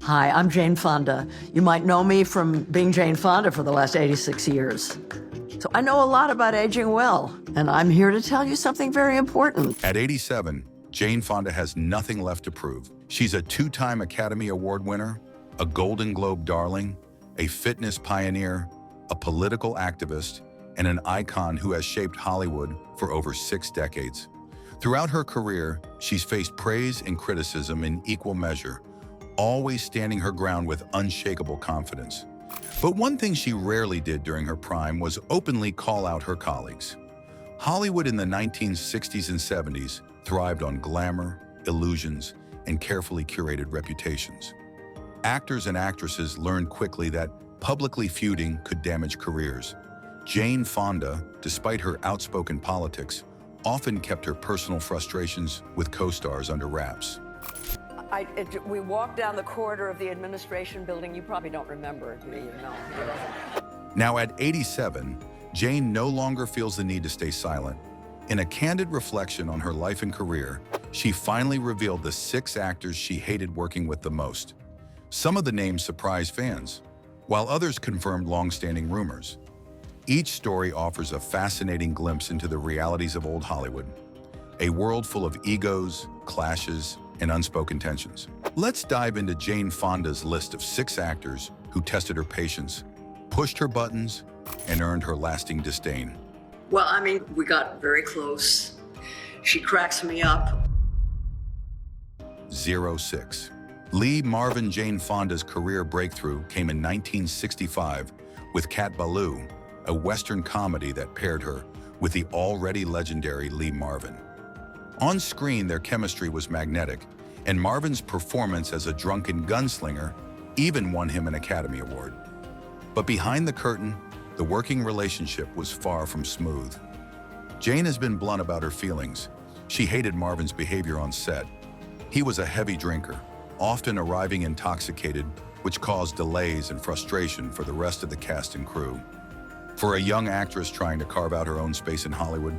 Hi, I'm Jane Fonda. You might know me from being Jane Fonda for the last 86 years. So I know a lot about aging well, and I'm here to tell you something very important. At 87, Jane Fonda has nothing left to prove. She's a two-time Academy Award winner, a Golden Globe darling, a fitness pioneer, a political activist, and an icon who has shaped Hollywood for over 6 decades. Throughout her career, she's faced praise and criticism in equal measure, always standing her ground with unshakable confidence. But one thing she rarely did during her prime was openly call out her colleagues. Hollywood in the 1960s and 70s thrived on glamour, illusions, and carefully curated reputations. Actors and actresses learned quickly that publicly feuding could damage careers. Jane Fonda, despite her outspoken politics, often kept her personal frustrations with co-stars under wraps. We walked down the corridor of the administration building. You probably don't remember, do you? No. Now at 87, Jane no longer feels the need to stay silent. In a candid reflection on her life and career, she finally revealed the 6 actors she hated working with the most. Some of the names surprised fans, while others confirmed long-standing rumors. Each story offers a fascinating glimpse into the realities of old Hollywood, a world full of egos, clashes, and unspoken tensions. Let's dive into Jane Fonda's list of 6 actors who tested her patience, pushed her buttons, and earned her lasting disdain. Well, I mean, we got very close. She cracks me up. 06. Marvin. Jane Fonda's career breakthrough came in 1965 with Cat Ballou, a Western comedy that paired her with the already legendary Marvin. On screen, their chemistry was magnetic, and Marvin's performance as a drunken gunslinger even won him an Academy Award. But behind the curtain, the working relationship was far from smooth. Jane has been blunt about her feelings. She hated Marvin's behavior on set. He was a heavy drinker, often arriving intoxicated, which caused delays and frustration for the rest of the cast and crew. For a young actress trying to carve out her own space in Hollywood,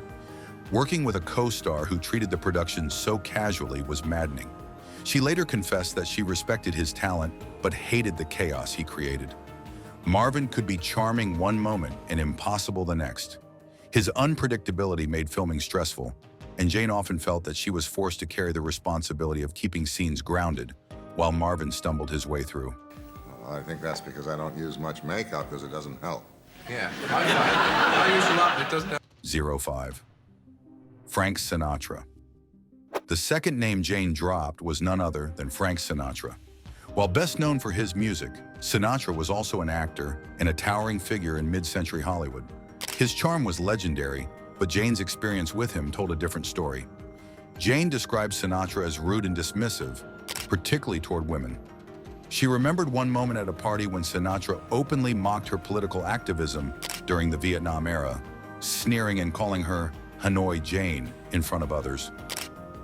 working with a co-star who treated the production so casually was maddening. She later confessed that she respected his talent, but hated the chaos he created. Marvin could be charming one moment and impossible the next. His unpredictability made filming stressful, and Jane often felt that she was forced to carry the responsibility of keeping scenes grounded, while Marvin stumbled his way through. Well, I think that's because I don't use much makeup because it doesn't help. Yeah, I use a lot, but it doesn't help. 05. Frank Sinatra. The second name Jane dropped was none other than Frank Sinatra. While best known for his music, Sinatra was also an actor and a towering figure in mid-century Hollywood. His charm was legendary, but Jane's experience with him told a different story. Jane described Sinatra as rude and dismissive, particularly toward women. She remembered one moment at a party when Sinatra openly mocked her political activism during the Vietnam era, sneering and calling her Hanoi Jane in front of others.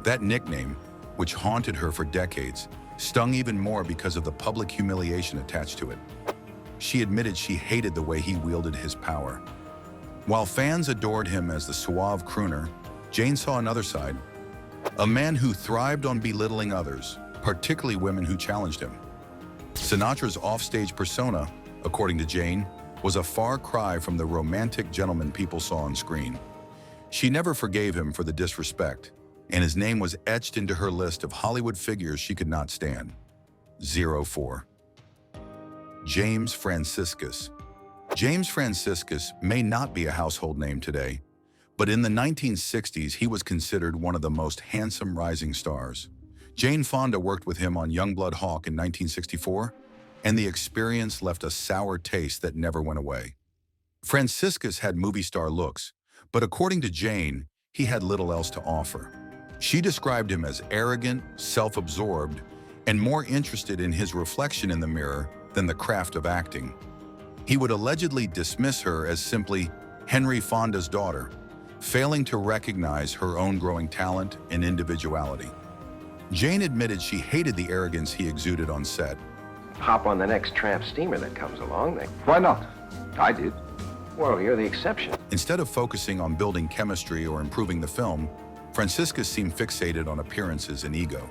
That nickname, which haunted her for decades, stung even more because of the public humiliation attached to it. She admitted she hated the way he wielded his power. While fans adored him as the suave crooner, Jane saw another side, a man who thrived on belittling others, particularly women who challenged him. Sinatra's offstage persona, according to Jane, was a far cry from the romantic gentleman people saw on screen. She never forgave him for the disrespect, and his name was etched into her list of Hollywood figures she could not stand. 04. James Franciscus. James Franciscus may not be a household name today, but in the 1960s he was considered one of the most handsome rising stars. Jane Fonda worked with him on Youngblood Hawk in 1964, and the experience left a sour taste that never went away. Franciscus had movie star looks, but according to Jane, he had little else to offer. She described him as arrogant, self-absorbed, and more interested in his reflection in the mirror than the craft of acting. He would allegedly dismiss her as simply Henry Fonda's daughter, failing to recognize her own growing talent and individuality. Jane admitted she hated the arrogance he exuded on set. Hop on the next tramp steamer that comes along. Why not? I did. Well, you're the exception. Instead of focusing on building chemistry or improving the film, Franciscus seemed fixated on appearances and ego.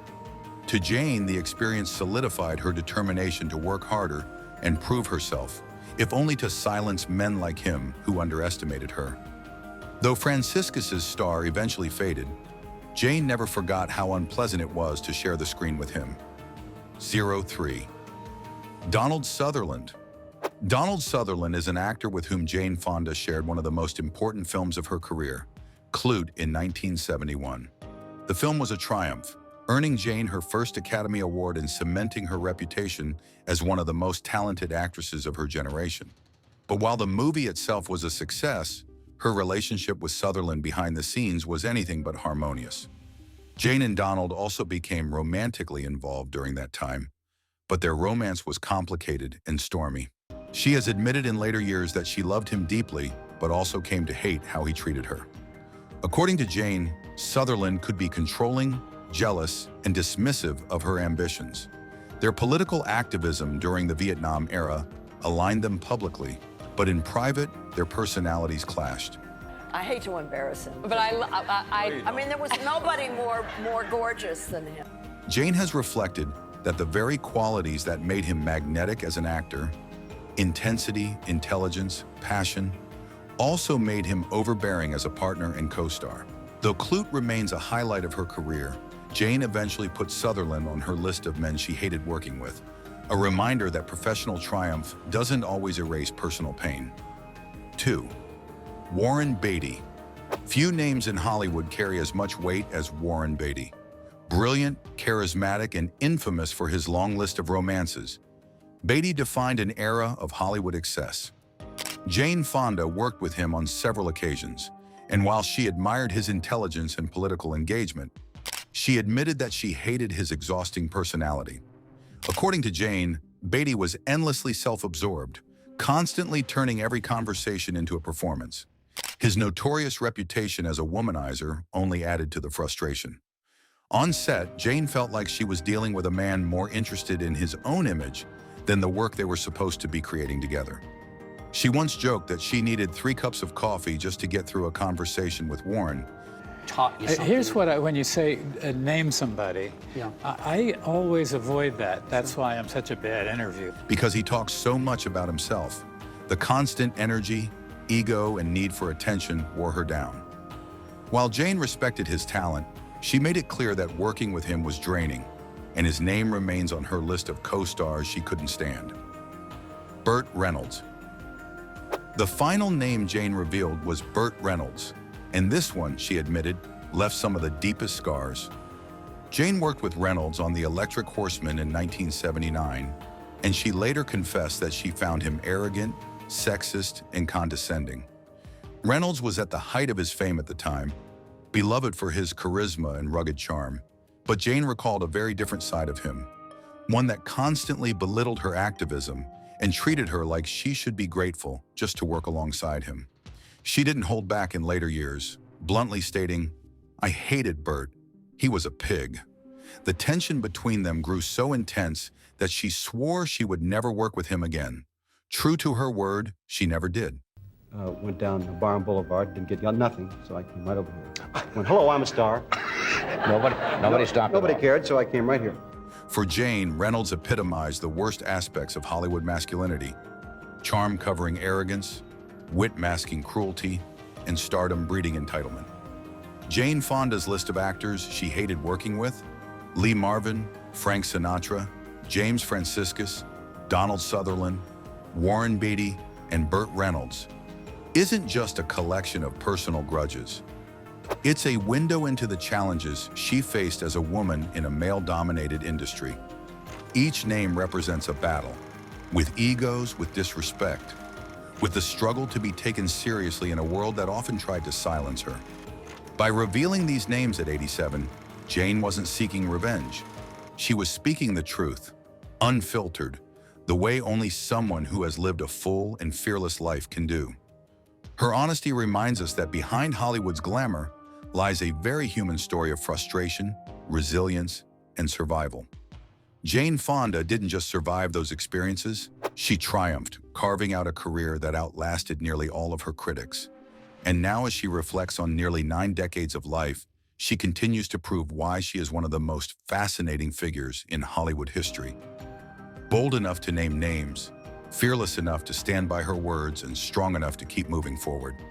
To Jane, the experience solidified her determination to work harder and prove herself, if only to silence men like him who underestimated her. Though Franciscus's star eventually faded, Jane never forgot how unpleasant it was to share the screen with him. 03. Donald Sutherland. Donald Sutherland is an actor with whom Jane Fonda shared one of the most important films of her career, Clute, in 1971. The film was a triumph, earning Jane her first Academy Award and cementing her reputation as one of the most talented actresses of her generation. But while the movie itself was a success, her relationship with Sutherland behind the scenes was anything but harmonious. Jane and Donald also became romantically involved during that time, but their romance was complicated and stormy. She has admitted in later years that she loved him deeply, but also came to hate how he treated her. According to Jane, Sutherland could be controlling, jealous, and dismissive of her ambitions. Their political activism during the Vietnam era aligned them publicly, but in private, their personalities clashed. I hate to embarrass him, but I mean, there was nobody more gorgeous than him. Jane has reflected that the very qualities that made him magnetic as an actor, intensity, intelligence, passion, also made him overbearing as a partner and co-star. Though Clute remains a highlight of her career, Jane eventually put Sutherland on her list of men she hated working with, a reminder that professional triumph doesn't always erase personal pain. 2. Warren Beatty. Few names in Hollywood carry as much weight as Warren Beatty. Brilliant, charismatic, and infamous for his long list of romances, Beatty defined an era of Hollywood excess. Jane Fonda worked with him on several occasions, and while she admired his intelligence and political engagement, she admitted that she hated his exhausting personality. According to Jane, Beatty was endlessly self-absorbed, constantly turning every conversation into a performance. His notorious reputation as a womanizer only added to the frustration. On set, Jane felt like she was dealing with a man more interested in his own image than the work they were supposed to be creating together. She once joked that she needed 3 cups of coffee just to get through a conversation with Warren. Taught you something. Here's what when you say name somebody, Yeah. I always avoid that. That's why I'm such a bad interview. Because he talks so much about himself. The constant energy, ego, and need for attention wore her down. While Jane respected his talent, she made it clear that working with him was draining, and his name remains on her list of co-stars she couldn't stand. Burt Reynolds. The final name Jane revealed was Burt Reynolds, and this one, she admitted, left some of the deepest scars. Jane worked with Reynolds on The Electric Horseman in 1979, and she later confessed that she found him arrogant, sexist, and condescending. Reynolds was at the height of his fame at the time, beloved for his charisma and rugged charm, but Jane recalled a very different side of him, one that constantly belittled her activism and treated her like she should be grateful just to work alongside him. She didn't hold back in later years, bluntly stating, "I hated Burt. He was a pig." The tension between them grew so intense that she swore she would never work with him again. True to her word, she never did. Went down Barham Boulevard, didn't get nothing, so I came right over here. Went, hello, I'm a star. Nobody stopped. Nobody cared, so I came right here. For Jane, Reynolds epitomized the worst aspects of Hollywood masculinity: charm covering arrogance, wit masking cruelty, and stardom breeding entitlement. Jane Fonda's list of actors she hated working with: Lee Marvin, Frank Sinatra, James Franciscus, Donald Sutherland, Warren Beatty, and Burt Reynolds, isn't just a collection of personal grudges. It's a window into the challenges she faced as a woman in a male-dominated industry. Each name represents a battle, with egos, with disrespect, with the struggle to be taken seriously in a world that often tried to silence her. By revealing these names at 87, Jane wasn't seeking revenge. She was speaking the truth, unfiltered, the way only someone who has lived a full and fearless life can do. Her honesty reminds us that behind Hollywood's glamour lies a very human story of frustration, resilience, and survival. Jane Fonda didn't just survive those experiences, she triumphed, carving out a career that outlasted nearly all of her critics. And now, as she reflects on nearly 9 decades of life, she continues to prove why she is one of the most fascinating figures in Hollywood history. Bold enough to name names, fearless enough to stand by her words, and strong enough to keep moving forward.